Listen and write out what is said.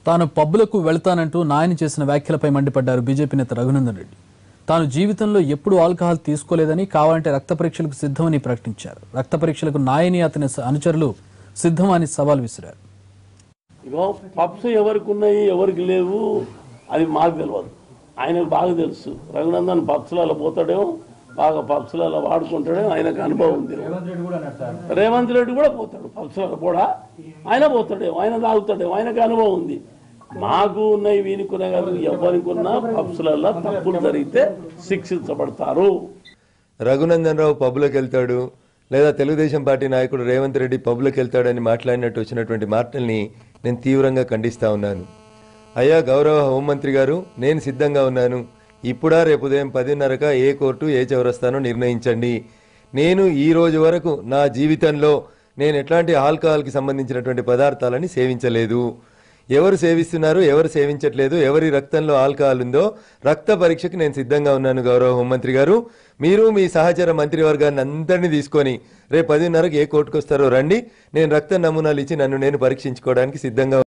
తాను పబ్బులకు వెళ్తానంటూ నాయని చేసిన వ్యాఖ్యలపై మండిపడ్డారు బీజేపీ నేత రఘునందన్ రెడ్డి. తాను జీవితంలో ఎప్పుడూ ఆల్కహాల్ తీసుకోలేదని, కావాలంటే రక్త పరీక్షలకు సిద్ధమని ప్రకటించారు. రక్త పరీక్షలకు నాయని అతని అనుచరులు సిద్ధమని సవాల్ విసిరారు. ఇగో పప్స్ ఎవరికి ఉన్నాయి ఎవరికి లేవు అది మాకు తెలియదు, ఆయనకు బాగా తెలుసు. రఘునందన్ పప్స్లలో పోతాడేమో, బాగా పప్స్లలో వాడుకుంటాడేమో, ఆయనకు అనుభవం ఉంది. రేవంత్ రెడ్డి కూడా పోతాడు పప్స్లలో కూడా, ఆయన పోతాడేమో, ఆయన తాగుతాడేమో, ఆయనకు అనుభవం ఉంది. మాకు ఉన్నాయి వీనికున్నా కాదు, ఎవరికున్నా పప్స్లలో తప్పులు జరిగితే శిక్షించబడతారు. రఘునందన్ రావు పబ్లోకి వెళ్తాడు, లేదా తెలుగుదేశం పార్టీ నాయకుడు రేవంత్ రెడ్డి పబ్లోకి వెళ్తాడని మాట్లాడినట్టు వచ్చినటువంటి మాటల్ని నేను తీవ్రంగా ఖండిస్తా ఉన్నాను. అయ్యా గౌరవ హోంమంత్రి గారు, నేను సిద్ధంగా ఉన్నాను. ఇప్పుడా రేపు ఉదయం 10:30క ఏ కోర్టు ఏ చౌరస్తానో నిర్ణయించండి. నేను ఈ రోజు వరకు నా జీవితంలో నేను ఎట్లాంటి ఆల్కహాల్కి సంబంధించినటువంటి పదార్థాలని సేవించలేదు. ఎవరు సేవిస్తున్నారు, ఎవరు సేవించట్లేదు, ఎవరి రక్తంలో ఆల్కహాల్ ఉందో రక్త పరీక్షకు నేను సిద్ధంగా ఉన్నాను. గౌరవ హోంమంత్రి గారు, మీరు మీ సహచర మంత్రివర్గాన్ని అందరినీ తీసుకొని రేపు 10:30కి ఏ కోర్టుకు వస్తారో రండి. నేను రక్త నమూనాలు ఇచ్చి నన్ను నేను పరీక్షించుకోవడానికి సిద్ధంగా